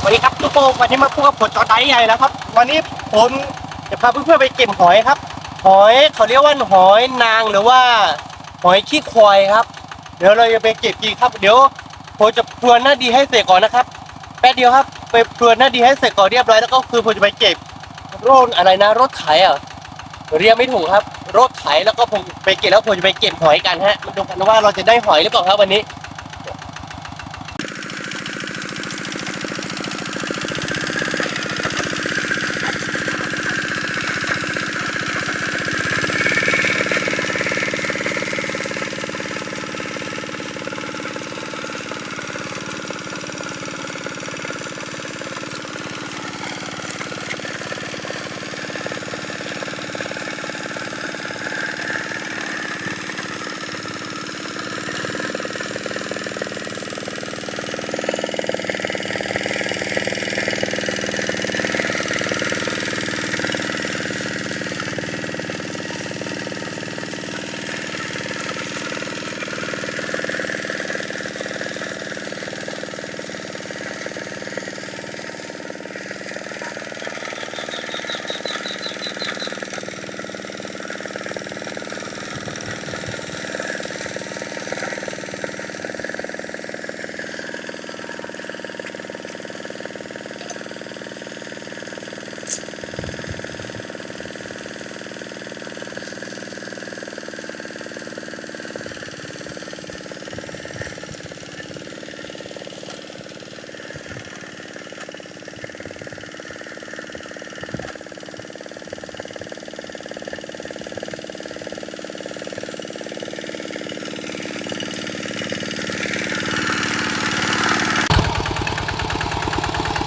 สวัสดีครับทุกคนวันนี้มาพูดกับผมจอไดใหญ่แล้วครับวันนี้ผมจะพาเพื่อนๆไปเก็บหอยครับหอยเขาเรียกว่าหอยนางหรือว่าหอยขี้ควายครับเดี๋ยวเราจะไปเก็บกินครับเดี๋ยวผมจะพรวนหน้าดีให้เสร็จก่อนนะครับแป๊บเดียวครับไปพรวนหน้าดีให้เสร็จก่อนเรียบร้อยแล้วก็คือผมจะไปเก็บรถอะไรนะรถไถเรียกไม่ถูกครับรถไถแล้วก็ผมไปเก็บแล้วผมจะไปเก็บหอยกันฮะมาดูกันว่าเราจะได้หอยหรือเปล่าครับวันนี้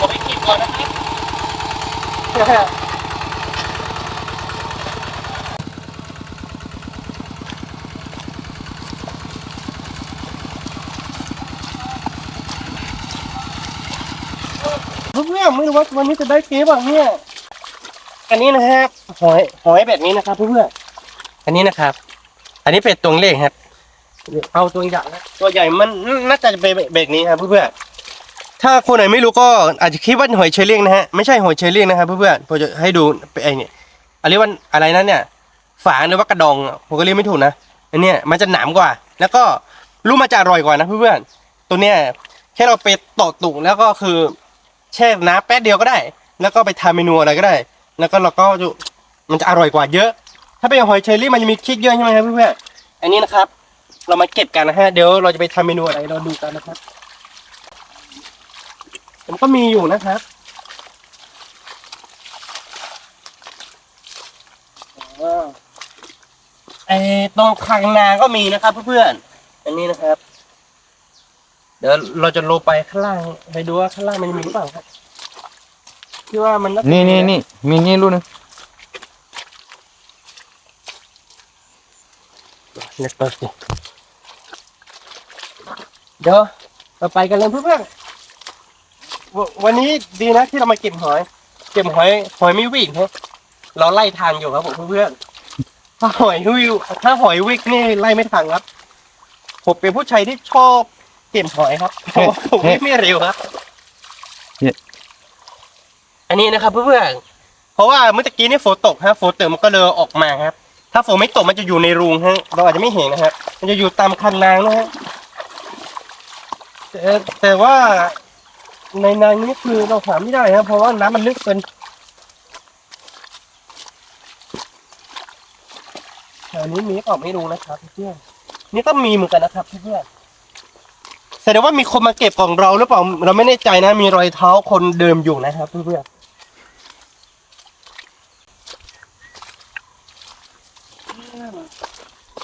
ผมไปเก็บก่อนนะครับเพื่อนไม่รู้ว่าวันนี้จะได้เก็บบ้างเนี่ยอันนี้นะครับหอยแบบนี้นะครับเพื่อนอันนี้นะครับอันนี้เป็นตัวเล็กครับเอาตัวใหญ่นะตัวใหญ่มันน่าจะเป็นแบบนี้ครับเพื่อนถ้าคนไหนไม่รู้ก็อาจจะคิดว่าหอยเชอรี่นะฮะไม่ใช่หอยเชอรี่นะครับเพื่อนผมจะให้ดูไอ้นี่อะไรว่าอะไรนั้นเนี่ยฝางหรือว่ากระดองผมก็เรียกไม่ถูกนะอันเนี้ยมันจะหนามกว่าแล้วก็รู้มาจะอร่อยกว่านะเพื่อนตัวเนี้ยแค่เราไปตอกตุ่แล้วก็คือแช่น้ำแป๊บเดียวก็ได้แล้วก็ไปทำเมนูอะไรก็ได้แล้วก็เราก็มันจะอร่อยกว่าเยอะถ้าเป็นหอยเชอรี่มันจะมีคิกเยอะใช่ไหมครับเพื่อนอันนี้นะครับเรามาเก็บกันนะฮะเดี๋ยวเราจะไปทำเมนูอะไรเราดูกันนะครับมันก็มีอยู่นะครับตรงคางนาก็มีนะครับเพื่อนๆอันนี้นะครับ เดี๋ยวเราจะลงไปข้างล่างไปดูว่าข้างล่างมันมีหรือเปล่าครับที่ว่ามันนี่มีนี่รุ่นนึงเล็กไปสิเดี๋ยวเราไปกันเลยเพื่อนๆวันนี้ดีนะที่เรามาเก็บหอยไม่วิ่งครับเราไล่ทางอยู่ครับผมเพื่อนๆถ้าหอยวิ่งนี่ไล่ไม่ทันครับผมเป็นผู้ชายที่ชอบเก็บหอยครับผมไม่เร็วครับอันนี้นะครับเพื่อนๆเพราะว่าเมื่อกี้นี่ฝนตกฮะฝนตกมันก็เลยออกมาครับถ้าฝนไม่ตกมันจะอยู่ในรูฮะเราอาจจะไม่เห็นนะครับมันจะอยู่ตามคันนานะฮะแต่ว่าในนานี้คือเราหาไม่ได้ครับเพราะว่าน้ำมันลึกเกินแถวนี้มีออกไม่รู้นะครับเพื่อนนี่ก็มีเหมือนกันนะครับเพื่อนแสดงว่ามีคนมาเก็บของเราหรือเปล่าเราไม่แน่ใจนะมีรอยเท้าคนเดิมอยู่นะครับเพื่อน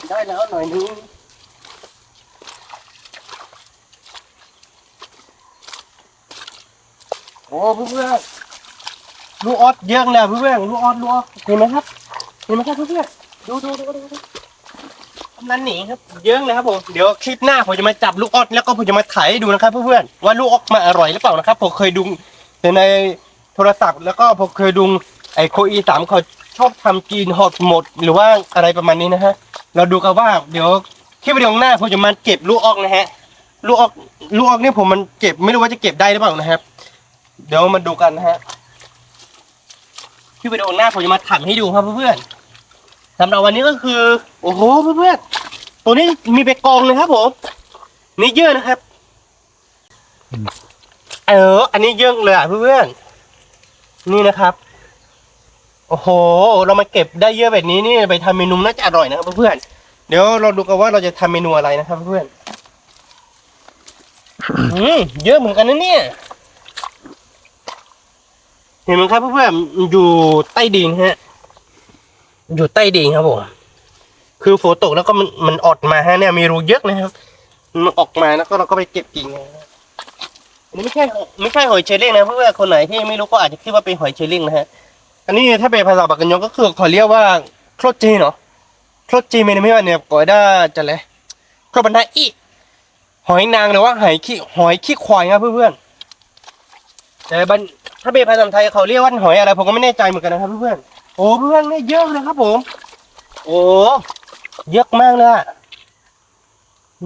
ได้แล้วหน่อยนึงโอ้เพื่อนลูกออสเยอะเลยเพื่อนลูกออสเห็นไหมครับเพื่อนดูกำลังหนีครับเยอะเลยครับผมเดี๋ยวคลิปหน้าผมจะมาจับลูกออสแล้วก็ผมจะมาถ่ายให้ดูนะครับเพื่อนว่าลูกออสมาอร่อยหรือเปล่านะครับผมเคยดูในโทรศัพท์แล้วก็ผมเคยดูไอ้โคอีสามเขาชอบทำกินหอดหมดหรือว่าอะไรประมาณนี้นะฮะเราดูกันว่าเดี๋ยวคลิปวิดีโอหน้าผมจะมาเก็บลูกออกนะฮะลูกออกนี่ผมมันเก็บไม่รู้ว่าจะเก็บได้หรือเปล่านะครับ เดี๋ยวมาดูกันนะฮะที่วิดีโอหน้าผมจะมาถ่ายให้ดูครับเพื่อนๆสำหรับวันนี้ก็คือ โอ้โหเพื่อนๆตัวนี้มีไปกองเลยครับผมนี่เยอะนะครับอันนี้เยอะเลยอ่ะเพื่อนๆนี่นะครับโอ้โหเรามาเก็บได้เยอะแบบนี้นี่ไปทำเมนูน่าจะอร่อยนะครับเพื่อนๆเดี๋ยวเราดูกันว่าเราจะทำเมนูอะไรนะครับเพื่อนเยอะเหมือนกันนะเนี่ยเห็นไหมครับเพื่อนๆอยู่ใต้ดินฮะอยู่ใต้ดินครับผมคือฝนตกแล้วก็มันออกมาฮะเนี่ยมีรูเยอะนะครับมันออกมาแล้วก็เราก็ไปเก็บกิ่งนะอันนี้ไม่ใช่หอยเชลลิ่งนะเพื่อนๆคนไหนที่ไม่รู้ก็อาจจะคิดว่าเป็นหอยเชลลิ่งนะฮะอันนี้ถ้าเป็นภาษาปากกันยองก็คือเขาเรียกว่าโครจีเนาะโครจีไม่ว่าเนี่ยก็ได้จะเลยโครบันไดอีหอยนางหรือว่าหอยขี้ควายครับเพื่อนๆแต่ถ้าเป็นภาษาไทยเขาเรียกว่าหอยอะไรผมก็ไม่แน่ใจเหมือนกันนะครับเพื่อนๆโอ้เพื่อนนี่เยอะเลยครับผมโอ้เยอะมากเลยอะ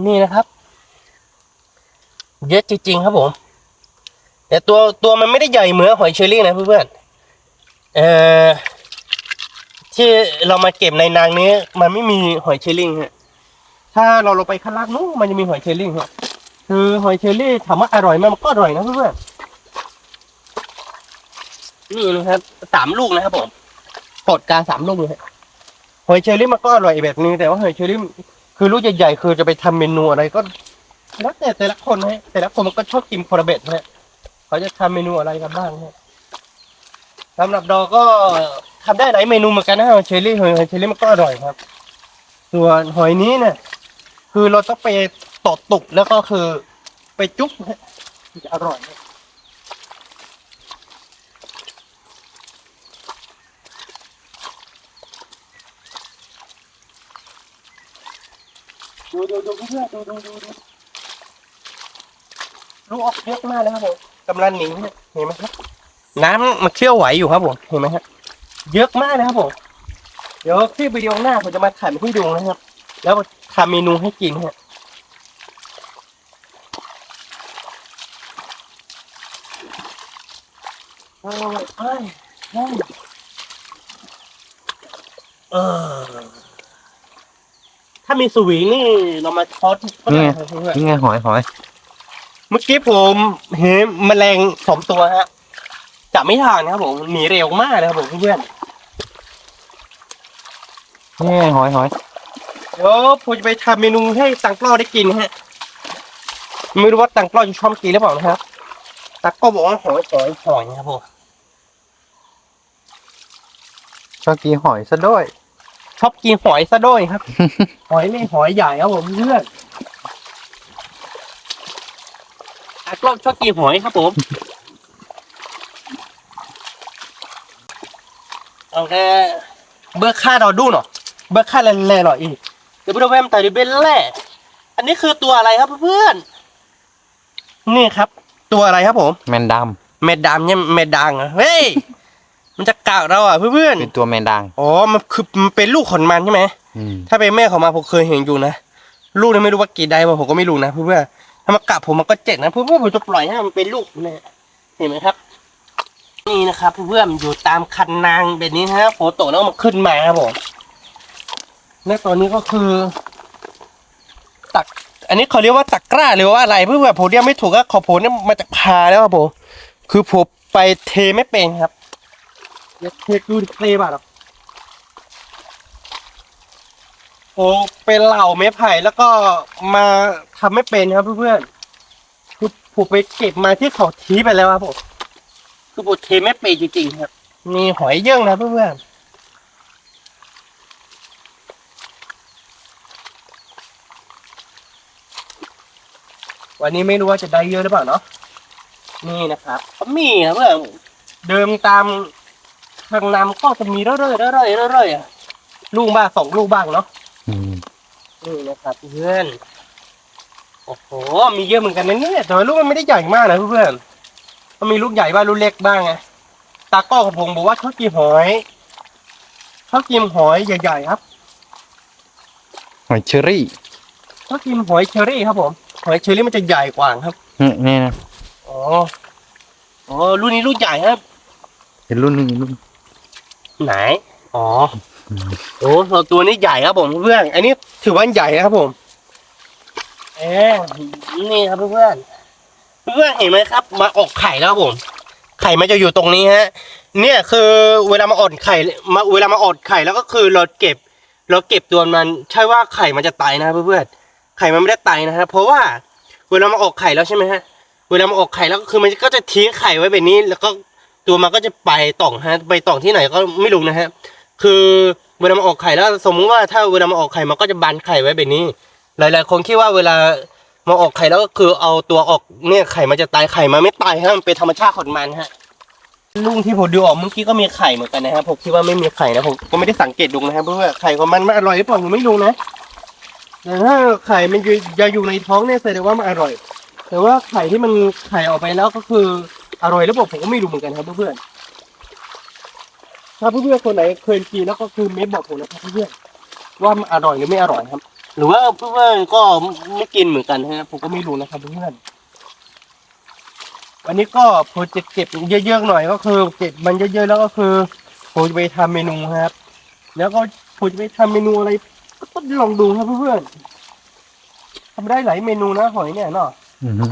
นี่นะครับเยอะจริงๆครับผมแต่ตัวมันไม่ได้ใหญ่เหมือนหอยเชอรี่นะเพื่อนๆที่เรามาเก็บในนางนี้มันไม่มีหอยเชอรี่ฮะถ้าเราลงไปข้างล่างนู้นมันจะมีหอยเชอรี่ฮะคือหอยเชอรี่ถามว่าอร่อยไหมมันก็อร่อยนะเพื่อนๆนี่นะครับ3 ลูกนะครับผมปลดกลาง3 ลูกเลยหอยเชอรี่มันก็อร่อยแบบนึงแต่ว่าหอยเชอรี่คือลูกใหญ่ๆคือจะไปทำเมนูอะไรก็แล้วแต่ละคนฮะแต่ละคนมันก็ชอบกินคนละแบบฮะเขาจะทำเมนูอะไรกันบ้างฮะสำหรับดอก็ทำได้หลายเมนูเหมือนกันนะหอยเชอรี่มันก็อร่อยครับส่วนหอยนี้เนี่ยคือเราต้องไปตอกตุกแล้วก็คือไปจุ๊บฮะจะอร่อยดูเพื่อนดูลูกออกเยอะมากเลยครับผมกำลังหนีเนี่ยเห็นไหมครับน้ำมันเชี่ยวไหวอยู่ครับผมเห็นไหมครับเยอะมากนะครับผมเดี๋ยวคลิปวิดีโอหน้าผมจะมาถ่ายให้ดูนะครับแล้วทำเมนูให้กินฮะโอ้ยถ้ามีสวิงนี่เรามาทอดก็ได้ครับเพื่อน นี่ไงหอย เมื่อกี้ผมเห็นแมลง2 ตัวฮะจับไม่ทันนะครับผมหนีเร็วมากนะครับผมเพื่อน นี่ไงหอย เดี๋ยวผมจะไปทำเมนูให้ตังกล้อได้กินฮะไม่รู้ว่าตังกล้อจะชอบกินหรือเปล่านะครับตังกล้อบอกว่าหอยนะครับผม ชอบกินหอยซะด้วย ชอบกินหอยซะด้วยครับ หอยนี่หอยใหญ่ครับผมเพื่อนตังกล้อชอบกินหอยครับผมโอเคเบอร์ค่าเราดูเนาะเบอร์ค่าแร่ๆหน่อยอีกเดี๋ยวไปดูแวมแต่ดิเบลแร่อันนี้คือตัวอะไรครับเพื่อนนี่ครับ ตัวอะไรครับผม แมนด เม็ดดำเนี่ยเม็ดดังเหรอเฮ้ย มันจะกะเราอ่ะเพื่อน ำเป็นตัวแมนดัง ๆอ๋อมันคือมันเป็นลูกของมันใช่ไหม ถ้าเป็นแม่ของมันผมเคยเห็นอยู่นะลูกนี่ไม่รู้ว่ากี่ได้ป่ะผมก็ไม่รู้นะเพื่อนๆถ้ามากัดผมมันก็เจ็บนะเพื่อนๆผมจะปล่อยให้มันเป็นลูกเนี่ยเห็นไหมครับ นี่นะครับเพื่อนๆอยู่ตามคันนางแบบนี้ฮะโฟโต้แล้วมันขึ้นมาครับผมและตอนนี้ก็คือตักอันนี้เขาเรียกว่าตักกร้าหรือว่าอะไรเพื่อนๆผมเรียกไม่ถูกก็ขอผมเนี่ยมาจากพาแล้วครับผมคือผมไปเทไม่เป็นครับอย่าเทดูดิเทบ้าหรอโอ้เป็นเหล่าไม้ไผ่แล้วก็มาทำไม่เป็นครับเพื่อนๆคือผมไปเก็บมาที่เขาทีไปแล้วครับผมคือผมเทไม่เป็นจริงๆครับมีหอยเยื่องนะเพื่อนๆวันนี้ไม่รู้ว่าจะได้เยอะหรือเปล่าเนาะนี่นะครับก็มีนะเพื่อนเดิมตามทางน้ำก็จะมีเรื่อยๆอ่ะลูกบ้าง2 ลูกบ้างเนาะนี่นะครับเพื่อนโอ้โหมีเยอะเหมือนกันนะเนี่ยแต่ว่าลูกมันไม่ได้ใหญ่มากนะเพื่อนมันมีลูกใหญ่บ้างลูกเล็กบ้างไงตาก้อของผมบอกว่าชอบกินหอยใหญ่ๆครับ หอยเชอรี่ ชอบกินหอยเชอรี่ครับผมหอยเชอรี่มันจะใหญ่กว่าครับ นี่นะ อ๋อ อ๋อรุ่นนี้รุ่นใหญ่ครับ เห็นรุ่นนี้รุ่น ไหนอ๋อโอ้ตัวนี้ใหญ่ครับผมเพื่อนอันนี้ถือว่าใหญ่นะครับผมนี่ครับเพื่อนเห็นไหมครับมาออกไข่แล้วครับผมไข่มันจะอยู่ตรงนี้ฮะเนี่ยคือเวลามาออกไข่เวลามาออกไข่แล้วก็คือเราเก็บตัวมันใช่ว่าไข่มันจะตายนะครับเพื่อนไข่มันไม่ได้ตายนะครับเพราะว่าเวลามาออกไข่แล้วใช่ไหมฮะเวลามาออกไข่แล้วก็คือมันก็จะทิ้งไข่ไว้แบบนี้แล้วก็ตัวมันก็จะไปต่องฮะไปต่องที่ไหนก็ไม่รู้นะฮะคือเวลามาออกไข่แล้วสมมุติว่าถ้าเวลามาออกไข่มันก็จะบันไข่ไว้แบบนี้หลายๆคนคิดว่าเวลามาออกไข่แล้วก็คือเอาตัวออกเนี่ยไข่มันจะตายไข่มันไม่ตายฮะมันเป็นธรรมชาติของมันฮะลุงที่ผมดูออกเมื่อกี้ก็มีไข่เหมือนกันนะครับผมคิดว่าไม่มีไข่นะผมก็ไม่ได้สังเกตดูนะครับเพราะว่าไข่ของมันอร่อยหรือเปล่าผมไม่รู้นะแต่ถ้าไข่มันจะอยู่ในท้องเนี่ยแสดงว่ามันอร่อยแต่ว่าไข่ที่มันไข่ออกไปแล้วก็คืออร่อยหรือเปล่าผมก็ไม่รู้เหมือนกันครับเพื่อนถ้าเพื่อนคนไหนเคยกินแล้วก็คือเม้นบอกผมนะครับเพื่อนว่ามันอร่อยหรือไม่อร่อยครับหรือว่าเพื่อนก็ไม่กินเหมือนกันฮะผมก็ไม่รู้นะครับเพื่อนวันนี้ก็ผมจะเก็บเยอะๆหน่อยก็คือเก็บมันเยอะๆแล้วก็คือผมจะไปทำเมนูครับแล้วก็ผมจะไปทำเมนูอะไรก็ลองดูครับเพื่อนทำได้หลายเมนูนะหอยเนี่ยเนาะ อือฮึ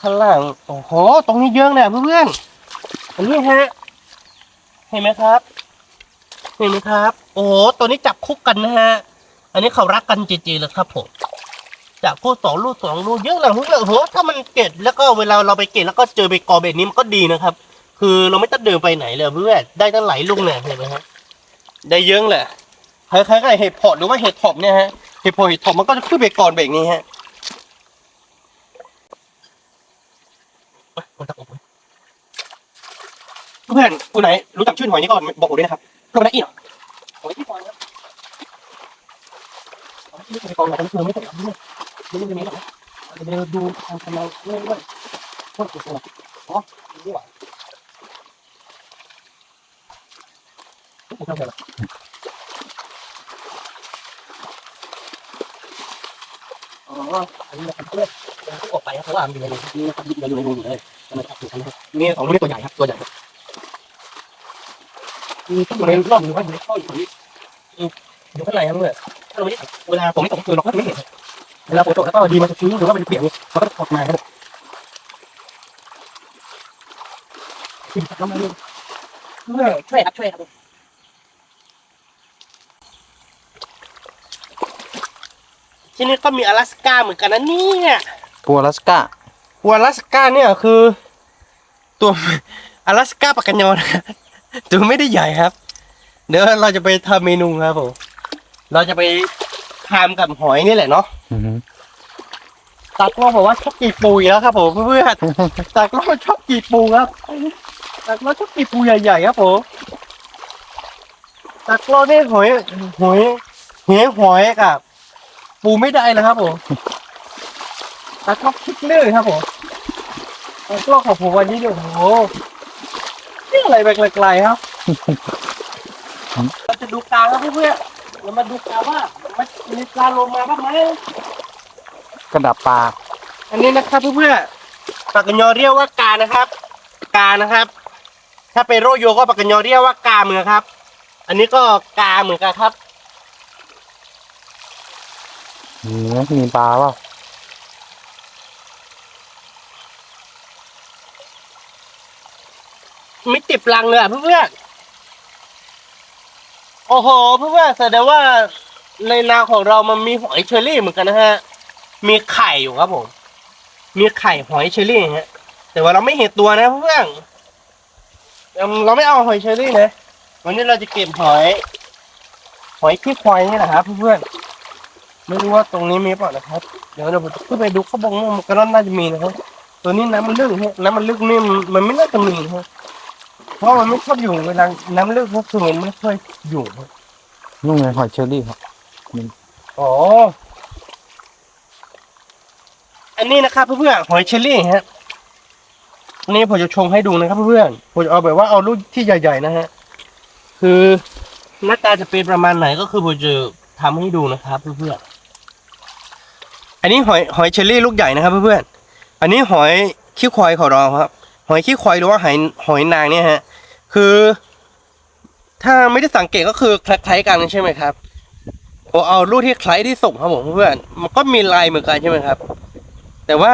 ข้างล่างโอ้โหตรงนี้เยอะเนี่ยเพื่อนๆอันนี้ฮะเห็นไหมครับเห็นไหมครับโอ้โหตัวนี้จับคู่กันนะฮะอันนี้เขารักกันจริงๆเลยครับผมจับคู่2 ลูก 2 ลูกเยอะเลยเพื่อนๆโอ้โหถ้ามันเก็บแล้วก็เวลาเราไปเก็บแล้วก็เจอไปกอแบบนี้มันก็ดีนะครับคือเราไม่ต้องเดินไปไหนเลยเพื่อนได้ตั้งหลายลูกเนี่ยเห็นไหมฮะได้เยอะแหละคล้ายๆกับเห็ดเพาะหรือว่าเห็ดถอบเนี่ยฮะเห็ดเพาะเห็ดถอบมันก็จะขึ้นไปกอนแบบนี้ฮะเพื่อนคนไหนรู้จักชื่อหอยนี้ก่อนบอกผมด้วยนะครับเพื่อนนักอีกหอยที่ก่อนครับหอยที่ก่อนเราคือไม่ต้องทำด้วยไม่ต้องมีหรอกเดี๋ยวดูทางทำเราเรื่อยๆก็สุดๆอ๋อดีกว่าอ๋ออันนี้นะครับเพื่อนออกไปครับเพราะว่ามันอยู่ในนี้นะครับยึดอยู่ในรูเลยนะครับนี่ของลูกตัวใหญ่ครับตัวใหญ่ต้องอยู่ในรอบหรือว่าอยู่ในข้ออยู่อยู่ข้างในครับเพื่อนถ้าเราไม่เวลาผมไม่ตกคือเราก็ไม่เห็นเวลาฝนตกแล้วก็ดีมันจะชื้นหรือว่ามันเปียกมันก็ออกมาครับแล้วมันช่วยครับที่นี่ก็มี阿拉斯ก้าเหมือนกันนะเนี่ย กัวลัสกา วัว阿拉斯ก้าเนี่ยคือตัว阿拉斯ก้าปากกันยอนะตัวไม่ได้ใหญ่ครับเดี๋ยวเราจะไปทำเมนูครับผมเราจะไปทำกับหอยนี่แหละเนาะ อือฮึ ตากล้องบอกว่าชอบกีปูแล้วครับผมเพื่อนตากล้องชอบกีปูครับตากล้องชอบกีปูใหญ่ๆครับผมตากล้องนี่หอยกับปูไม่ได้แล้วครับผมตากล้องคิดเรื่องครับผมตากล้องของผมวันนี้เนี่ยโอ้โหนี่อะไรไปไกลๆครับเราจะดูกลางครับเพื่อนๆเรามาดูกลางว่ามันมีปลาโลมาบ้างไหม กระดับปลา อันนี้นะครับเพื่อนๆปากกญอเรียกว่ากานะครับกานะครับ ถ้าเป็นโรโยก็ปากกญอเรียกว่ากาเหมือนครับ อันนี้ก็กาเหมือนกันครับ มีปลาเปล่า ไม่ติดรังเลยเพื่อนๆโอ้โหเพื่อนๆแสดงว่าในนาของเรามันมีหอยเชอรี่เหมือนกันนะฮะมีไข่อยู่ครับผมมีไข่หอยเชอรี่ฮะแต่ว่าเราไม่เห็นตัวนะเพื่อนเราไม่เอาหอยเชอรี่นะวันนี้เราจะเก็บหอยขี้ควายนี่แหละครับเพื่อนๆไม่รู้ว่าตรงนี้มีเปล่านะครับเดี๋ยวเราขึ้นไปดูข้าวบงมันก็น่าจะมีนะครับตัวนี้น้ำมันลึกฮะน้ำมันลึกนี่มันไม่น่าจะมีนะเพราะมันไม่ชอบอยู่เวลาน้ำลึกก็คือมันไม่ค่อยอยู่ครับ นู่นไงหอยเชอรี่ครับ อ๋ออันนี้นะครับเพื่อนๆหอยเชอรี่ฮะนี่ผมจะชงให้ดูนะครับเพื่อนๆผมจะเอาแบบว่าเอาลูกที่ใหญ่ๆนะฮะคือหน้าตาจะเป็นประมาณไหนก็คือผมจะทำให้ดูนะครับเพื่อนๆ อันนี้หอยเชอรี่ลูกใหญ่นะครับเพื่อนๆ อันนี้หอย ขี้ควายของเราครับ หอยขี้ควายหรือว่าหอยนางเนี่ยฮะคือถ้าไม่ได้สังเกตก็คือคล้ายๆกันใช่ไหมครับผมเอารูปที่คล้ายที่สุดครับผมเพื่อนมันก็มีลายเหมือนกันใช่ไหมครับ แต่ว่า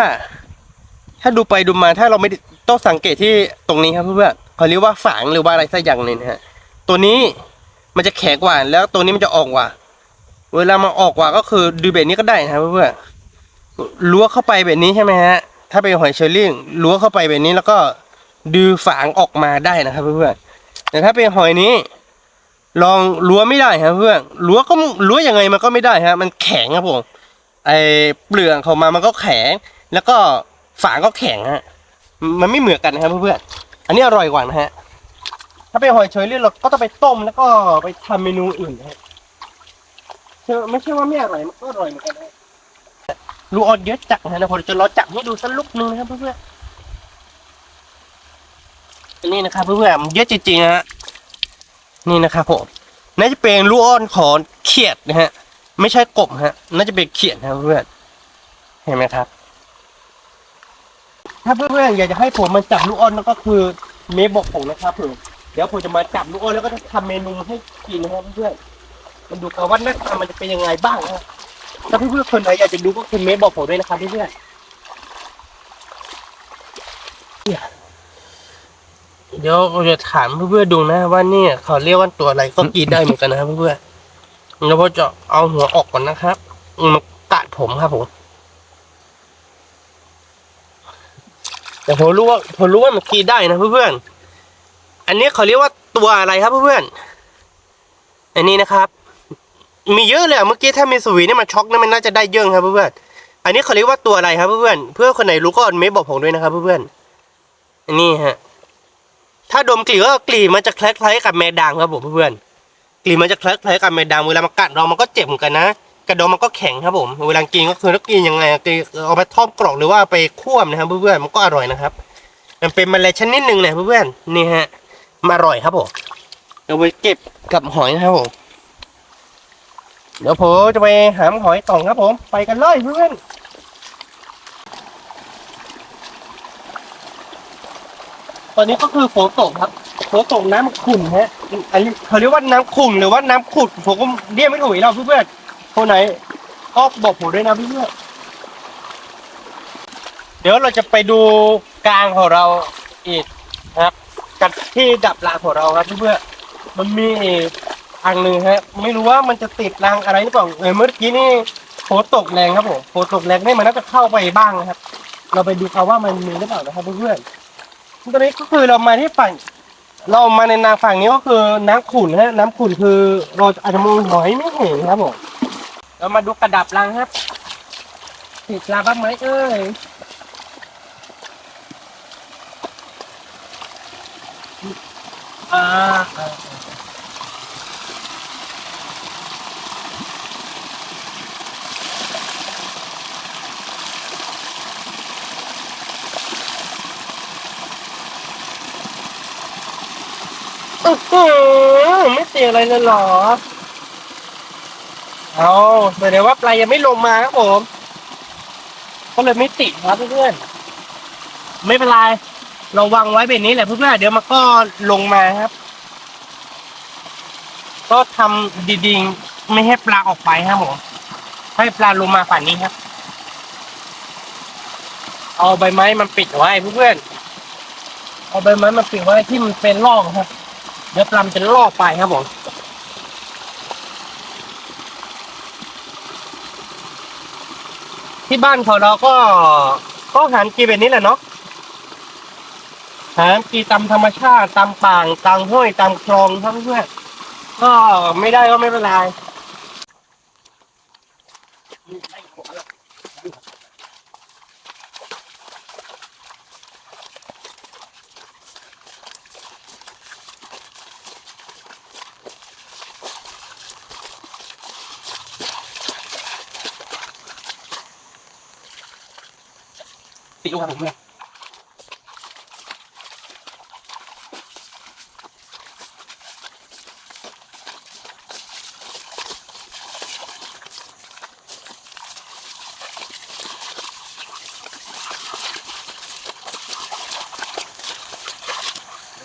ถ้าดูไปดูมาถ้าเราไม่ต้องสังเกตที่ตรงนี้ครับเพื่อนเขาเรียกว่าฝางหรือว่าอะไรสักอย่างหนึ่งนะฮะตัวนี้มันจะแข็งกว่าแล้วตัวนี้มันจะออกกว่าเวลามันออกกว่าก็คือดูแบบนี้ก็ได้นะครับเพื่อนล้วเข้าไปแบบนี้ใช่ไหมฮะถ้าเป็นหอยเชอรี่ล้วเข้าไปแบบนี้แล้วก็ดูฝางออกมาได้นะครับเพื่อนแต่ถ้าเป็นหอยนี้ลองล้วไม่ได้ครับเพื่อนล้วยังไงมันก็ไม่ได้ฮะมันแข็งครับผมไอเปลือกของมันก็แข็งแล้วก็ฝางก็แข็งฮะมันไม่เหมือนกันนะครับเพื่อนอันนี้อร่อยกว่านะฮะถ้าเป็นหอยเชอรี่เราก็ต้องไปต้มแล้วก็ไปทำเมนูอื่นนะฮะไม่ใช่ว่าไม่อร่อยมันก็อร่อยเหมือนกันนะลูกออดเยอะจังนะผมจะรอจับให้ดูสักลูกนึงนะครับเพื่อนอันนี้นะครับเพื่อนเยอะจริงๆฮะนี่นะครับผมน่าจะเป็นลูกอ้อนของเขียดนะฮะไม่ใช่กบฮะน่าจะเป็นเขียดนะครับเพื่อนเห็นไหมครับถ้าเพื่อนๆอยากจะให้ผมมาจับลูกอ้อนนั่นก็คือเมย์บอกผมนะครับผมเดี๋ยวผมจะมาจับลูกอ้อนแล้วก็จะทำเมนูให้กินนะครับเพื่อนมันดูกันว่าหน้าตามันจะเป็นยังไงบ้างนะถ้าเพื่อนๆคนไหนอยากจะดูก็คือเมย์บอกผมด้วยนะครับเพื่อนเดี๋ยวเราจะถามเพื่อนๆดูนะว่าเนี่ยเขาเรียกว่าตัวอะไรก็กินได้เหมือนกันนะครับเพื่อนๆแล้วพอจะเอาหัวออกก่อนนะครับมันกัดผมครับผมแต่ผมรู้ว่ามันกินได้นะเพื่อนๆอันนี้เขาเรียกว่าตัวอะไรครับเพื่อนๆอันนี้นะครับมีเยอะเลยเมื่อกี้ถ้ามีสวีนี่มันช็อกนะมันน่าจะได้เยอะครับเพื่อนๆอันนี้เขาเรียกว่าตัวอะไรครับเพื่อนๆเพื่อคนไหนรู้ก็เมย์บอกผมด้วยนะครับเพื่อนๆอันนี้ฮะถ้าดมกลิ่นก็กลิ่นมันจะคล้ายๆกับแมดางครับผมเพื่อนๆกลิ่นมันจะคล้ายๆกับแมดางเวลามันกัดเรามันก็เจ็บเหมือนกันนะกระดองมันก็แข็งครับผมเวลากินก็คือต้องกินยังไงเอาไปทอดกรอบหรือว่าไปคั่วนะครับเพื่อนๆมันก็อร่อยนะครับมันเป็นแมลงชนิดหนึ่งนะเพื่อนๆนี่ฮะมาอร่อยครับผมเอาไปเก็บกับหอยนะครับผมเดี๋ยวผมจะไปหาหอยต่องครับผมไปกันเลยเพื่อนตอนนี้ก็คือฝนตกครับฝนตกน้ำขุ่นฮะอันนี้เขาเรียกว่าน้ำขุ่นหรือว่าน้ำขุดผมก็เรียกไม่ถูกเราเพื่อนๆคนไหนก็บอกผมด้วยนะเพื่อนเดี๋ยวเราจะไปดูกลางของเราอีกครับกับที่ดับรางของเราครับเพื่อนมันมีทางหนึ่งฮะไม่รู้ว่ามันจะติดรางอะไรหรือเปล่าเมื่อกี้นี่ฝนตกแรงครับผมฝนตกแรงนี่มันน่าจะเข้าไปบ้างนะครับเราไปดูเขาว่ามันมีหรือเปล่านะครับเพื่อนตอนนี้ก็คือเรามาที่ฝั่งเรามาในนาฝั่งนี้ก็คือน้ำขุ่นฮะน้ำขุ่นคือเราอาจจะมองหอยไม่เห็นครับผมเรามาดูกระดับรังครับติดปลาบ้างไหมเอ้ยอ่าไม่เสียอะไรเลยเหรอเอาแสดงว่าปลายังไม่ลงมาครับผมก็เลยไม่ติดครับเพื่อนๆไม่เป็นไรเราวางไว้แบบนี้แหละเพื่อนๆเดี๋ยวมันก็ลงมาครับก็ทำดีๆไม่ให้ปลาออกไปครับผมให้ปลาลงมาฝั่งนี้ครับเอาใบไม้มันปิดไว้เพื่อนๆเอาใบไม้มันปิดไว้ที่มันเป็นร่องครับเดี๋ยวปลาจะลอกไปครับผมที่บ้านของเราก็หากินแบบนี้แหละเนาะหากินตามธรรมชาติตามป่างตามห้วยตามคลองครับเพื่อนก็ไม่ได้ก็ไม่เป็นไรติดลูกครับผมเพื่อน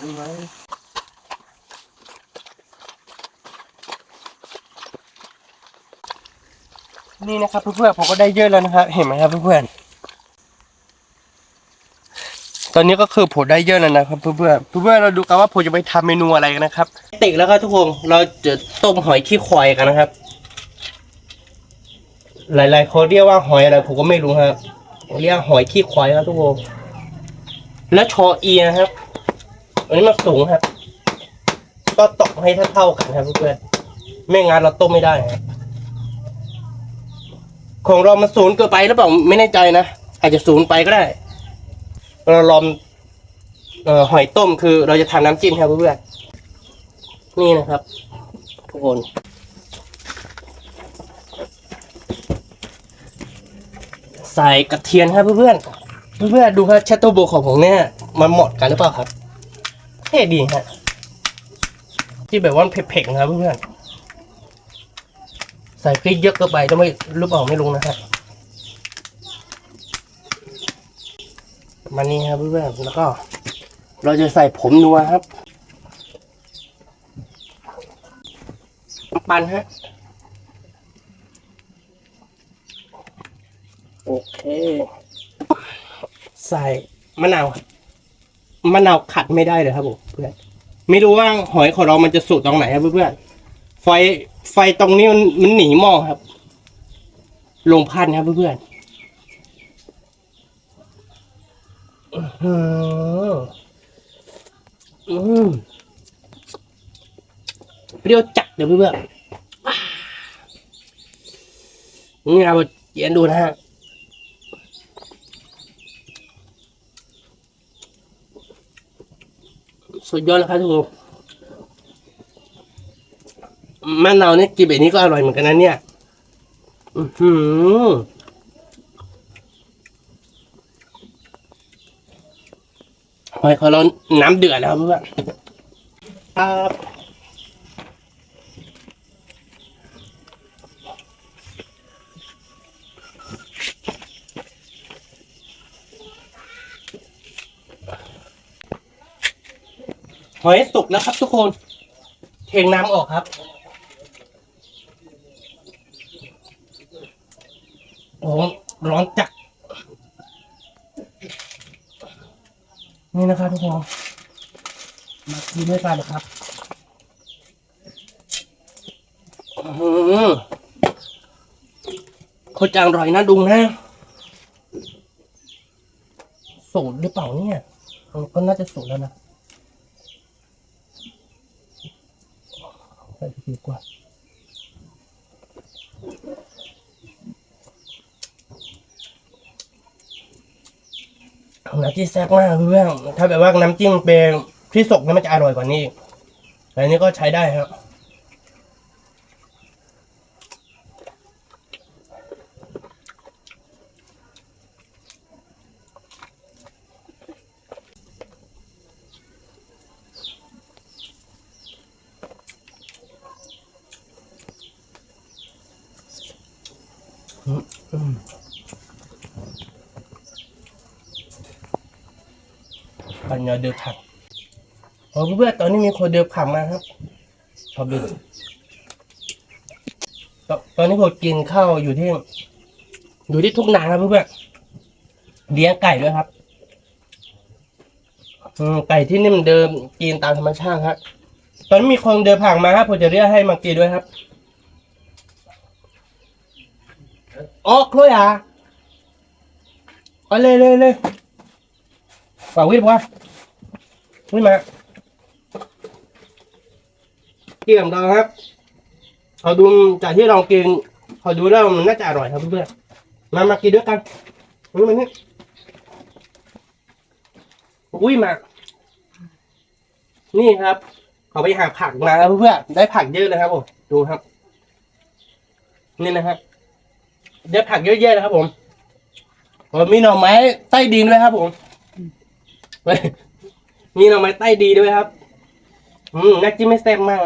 นี่นะครับเพื่อนๆผมก็ได้เยอะแล้วนะครับเห็นไหมครับเพื่อนๆตอนนี้ก็คือผมได้เยอะแล้วนะครับเพื่อนๆเราดูกันว่าผมจะไปทำเมนูอะไรกันนะครับติกแล้วครับทุกคนเราจะต้มหอยขี้ควายกันนะครับหลายๆคนเรียกว่าหอยอะไรผมก็ไม่รู้ครับเรียกหอยขี้ควายครับทุกคนแล้วชออีนะครับอันนี้มันสูงครับก็ตอกให้เท่าๆกันครับเพื่อนๆไม่งั้นเราต้มไม่ได้ครับของเรามันศูนย์เกินไปหรือเปล่าไม่แน่ใจนะอาจจะศูนย์ไปก็ได้เราลองหอยต้มคือเราจะทำน้ำจิ้มครับเพื่อนๆนี่นะครับทุกคนใส่กระเทียมครับเพื่อนๆดูครับชัตโตโบของผมเนี่ยมันเหมาะกันหรือเปล่าครับเท่ดีฮะที่แบบว่าเผ็ดๆนะครับเพื่อนๆใส่พริกเยอะเกินไปก็ไม่รู้เปล่าไม่รู้นะครับมันนี่ครับเพื่อนๆแล้วก็เราจะใส่ผงนัวครับน้ำปั่นฮะโอเคใส่มะนาวขัดไม่ได้เลยครับผมเพื่อนไม่รู้ว่าหอยของเรามันจะสุกตรงไหนครับเพื่อนไฟตรงนี้มันหนีหม้อครับลงพันครับเพื่อนเปรี้ยวจัดเลยเพื่อนนี่เราเย็นดูนะฮะสุดยอดแล้วครับทุกคนมะนาวเนี่ยกินแบบนี้ก็อร่อยเหมือนกันนะเนี่ยหอยของเราน้ำเดือดแล้วเพื่อนครับหอยสุกแล้วครับทุกคนเทน้ำออกครับโอ้ร้อนจัดนี่นะครับทุกคนมากินด้วยกันเลยครับโคตรอร่อยนะดุงนะสูตรหรือเปล่าเนี่ยก็น่าจะสูตรแล้วนะใส่ดีกว่าน้ำจิ้มแซ่บมากเพื่อนถ้าแบบว่าน้ำจิ้มเป็นพริกสดเนี่ยมันจะอร่อยกว่านี้แต่อันนี้ก็ใช้ได้ครับปัญญาเดือดผักเพื่อนตอนนี้มีคนเดือดผักมาครับชอบดูตอนนี้ผมกินข้าวอยู่ที่ทุ่งนาครับเพื่อนเลี้ยงไก่ด้วยครับไก่ที่นี่มันเดิมกินตามธรรมชาติครับตอนนี้มีคนเดินผ่านมาครับผมจะเรียกให้มากินด้วยครับอ๋อคล้อยอ่ะเอาเลยฝากวิ่งว่าวิ่งมาเกี่ยมดองครับเขาดูจากที่เรากินเขาดูแล้วมันน่าจะอร่อยครับเพื่อนมากินด้วยกันนี่มันนี่อุ้ยมานี่ครับเขาไปหาผักมาแล้วเพื่อนได้ผักเยอะเลยครับผมดูครับนี่นะครับได้ผักเยอะแยะเลยครับผมมีหน่อไม้ใต้ดินด้วยครับผมมีหน่อไม้ใต้ดีด้วยครับน่ากินไม่แซ่บมาก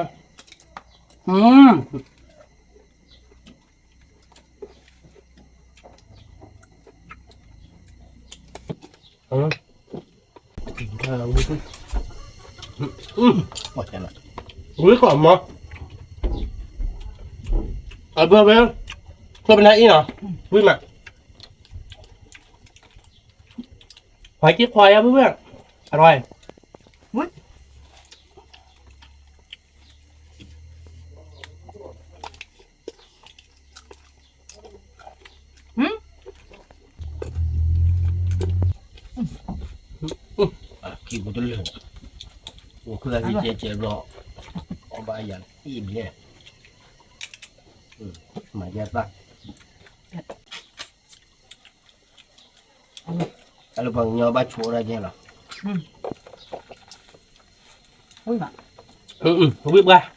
หมดกันละ อุ้ยกรอบมั้งเอาเพื่อนเป็นไงอีเนาะวิ่งมาหอยกิ๊กควายครับเพื่อนอร่อย ขี้กูตัวเหลืองกูคืออะไรเจ๊รอเอาใบยันอิ่มเนี่ยหมายแย่ปะอะไรบางอย่างบ้าชัวอะไรเงี้ยหรอ Ui mà. Không biết ba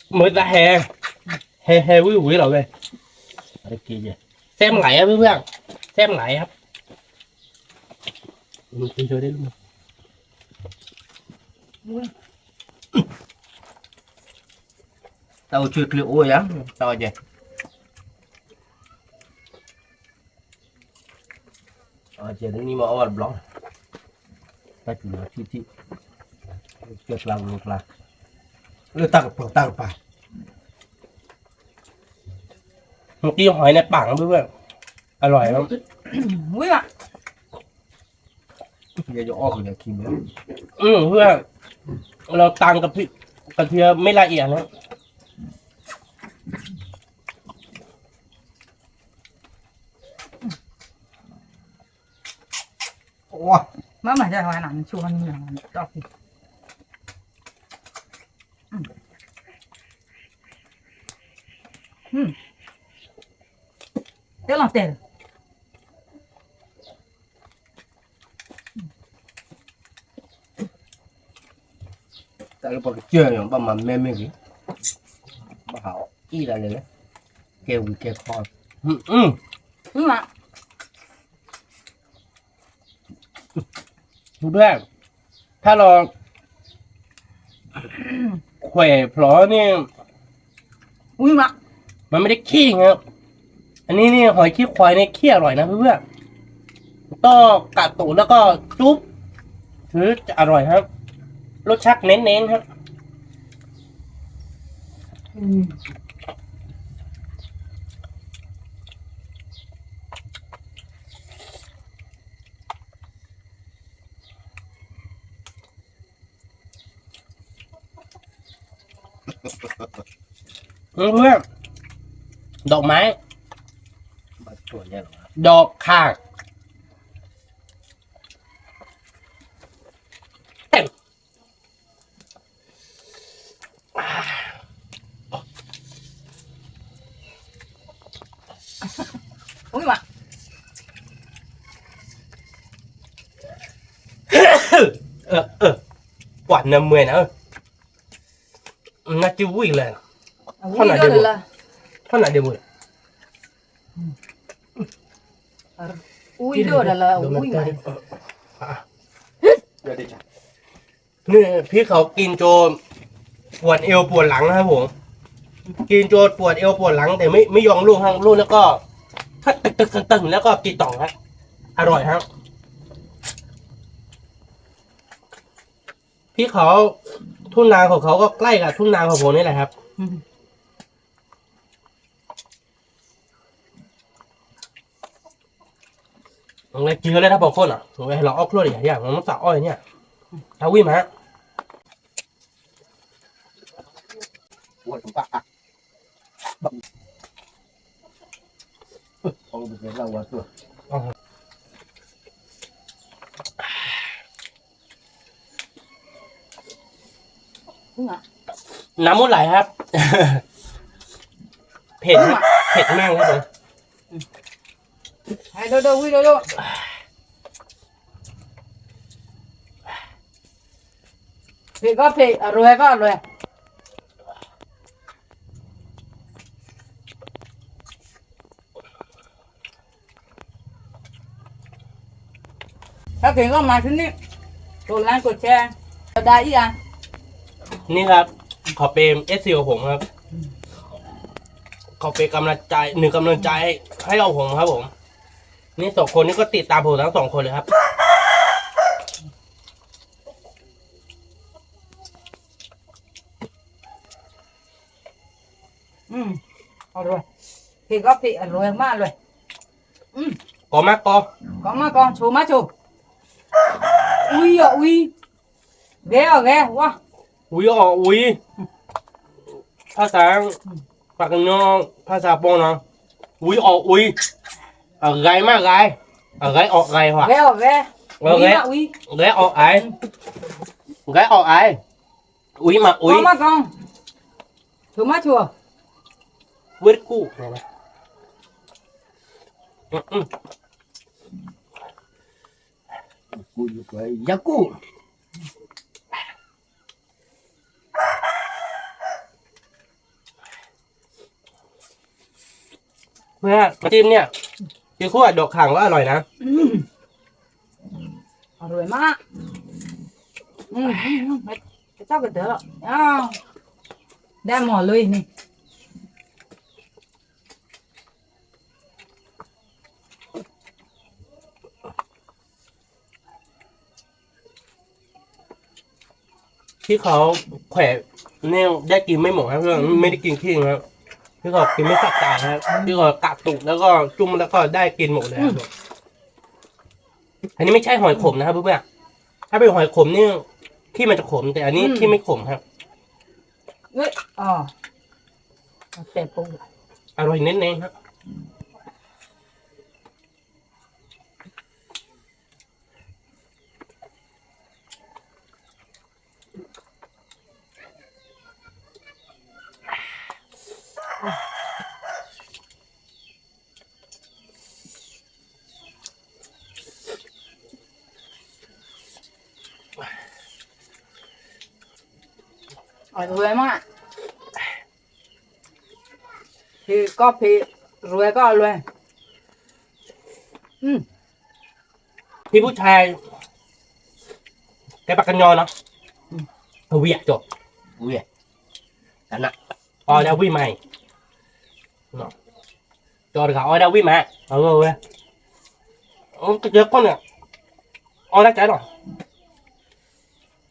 mới ra hè quý quỷ rồi về อะไรกี้เนี่ย xem lại á quý bạn xem lạiครับtôi chơi đấy luôn tao chưa liệu ôi á tao gì chị đến đi mà ở blog ta chỉ là chi việc làm ngược lại đưa tăng phải เมื่อกี้หอยในปากนะเพื่อนๆอร่อยครับ Ui mà. giờ cho ong để kìm nữa เพื่อนเราตำกับพริกกระเทียมไม่ละเอียดนะ wow Má mà ra ngoài nằm chua như là đọc. Thế là tiền. tại lúc mà chưa nhở bà mà mê gì bà hảo y là này kêu kho Ui mà. เพื่อนถ้าเราแขว่เพลอเนี่ย Ui mà. มันไม่ได้ขี้ครับ อันนี้นี่หอยขี้ควายเนี่ยขี้อร่อยนะเพื่อนๆต้องกัดตูดแล้วก็จุ๊บถือจะอร่อยครับ รสชาติเน้นๆครับ เพื่อนๆดอกไม้ bà tuổi nha ดอกข่าง Ui mà. กวาดน้ำเมื่อยนะน่าจะวิ่งเลย Ui Con này đó đều là. เท่าไหร่เดี๋ยวมึง Ui đó là ui mà. เดี๋ยวดิจ้ะ นี่พี่เขากินโจปวดเอวปวดหลังนะครับผมกินโจปวดเอวปวดหลังแต่ไม่ยอมลูกห้างลูกแล้วก็ถ้าตึงแล้วก็กินต่องครับอร่อยครับพี่เขาทุ่งนาของเขาก็ใกล้กับทุ่งนาของผมนี่แหละครับอะไรกินก็ได้ถ้าบอกคนอ่ะเราเอาครัวดิอย่างมันสาวอ้อยเนี่ยเอาวิ่งมา ปวดปากเอาไปเสร็จแล้ววัดตัว Ui mà. น้ำมูดไหลครับ เผ็ดมากเผ็ดมากครับผม Hai đô đô ui đô đô. Thì có thì rồi có rồi. Các bạn có mà thứ này. Rồi lan của xe. Đây ý à. นี่ครับ ขอเป็นเอสซีของผมครับ ขอเป็นกำลังใจหนึ่งกำลังใจให้เราผมครับผม นี่สองคนนี้ก็ติดตามผมทั้งสองคนเลยครับ พี่ก็พี่อร่อยมากเลยกอมากกอ có mà con chú má chú ui à ui ghê à ghê quá อุ้ยอ๋ออุ้ยภาษาปากกันยองภาษาปองนะอุ้ยอ๋ออุ้ยไรมากไรไรออกไรวะ ghê à ghê ui ghê mà ui ไรออกไอไรออกไออุ้ยมาอุ้ย có mà con chú má chú เวิร์ดกู้เนี่ยนะกูอยู่ไปยากู เพื่อมาจิ้มเนี่ยคือคั่วดอกข่างว่าอร่อยนะ rồi má cái sao cái đó đem mỏ lùi nè ที่เขาแขวะเนี่ยได้กินไม่หมดครับเพื่อนไม่ได้กินขี้ครับที่เขากินไม่สักใจครับที่เขากัดตุกแล้วก็จุ่มแล้วก็ได้กินหมดเลยครับอันนี้ไม่ใช่หอยขมนะครับเพื่อนถ้าเป็นหอยขมนี่ขี้มันจะขมแต่อันนี้ขี้ไม่ขมครับ ui tẹp bụng อร่อยเน้นๆครับrồi má thì có thì rồi có rồi พี่ผู้ชายแกปากกันยอเนาะเวียจบ เวียนั่นน่ะ ออดาวิใหม่เนาะจอดกับออดาวิมาเว้ยก็เยอะก้อนเนี่ยออดาใจหน่อย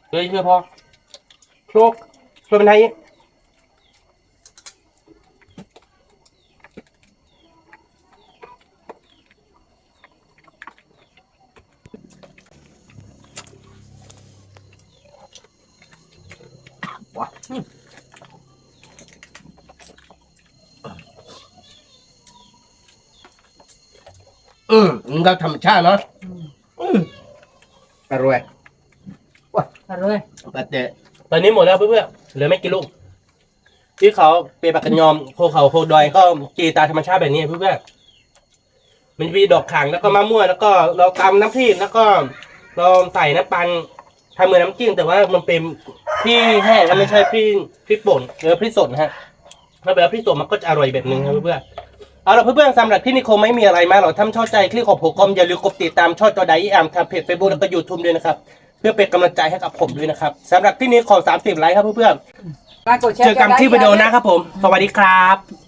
เชื่อพอโชคเป็นไง เราธรรมชาติเนาะอร่อย rồi แต่ ตอนนี้หมดแล้วเพื่อนๆเหลือไม่กี่ลูกที่เขาเปรย์ปากกันยอมโคเขาโคดอยก็กีตาธรรมชาติแบบนี้เพื่อนๆมันมีดอกขางแล้วก็มะม่วงแล้วก็เราตำน้ำพริกแล้วก็เราใส่น้ำปันทำเหมือนน้ำจิ้มแต่ว่ามันเป็นพริกแห้งแล้วไม่ใช่พริกป่นหรือพริกสดนะฮะถ้าแบบพริกสดมันก็จะอร่อยแบบนึงครับเพื่อนๆเอาล่ะเพื่อนๆสำหรับที่นี่คงไม่มีอะไรมากหรอกถ้าชอบใจคลิกของผมก็อย่าลืมกดติดตามช่องจอไดอีแอมทางเพจเฟซบุ๊กแล้วก็ยูทูบด้วยนะครับเพื่อเป็นกำลังใจให้กับผมด้วยนะครับสำหรับที่นี้ขอ30 ไลค์ครับเพื่อนๆ Michael เจอกันที่วิดีโอหนะครับผม สวัสดีครับ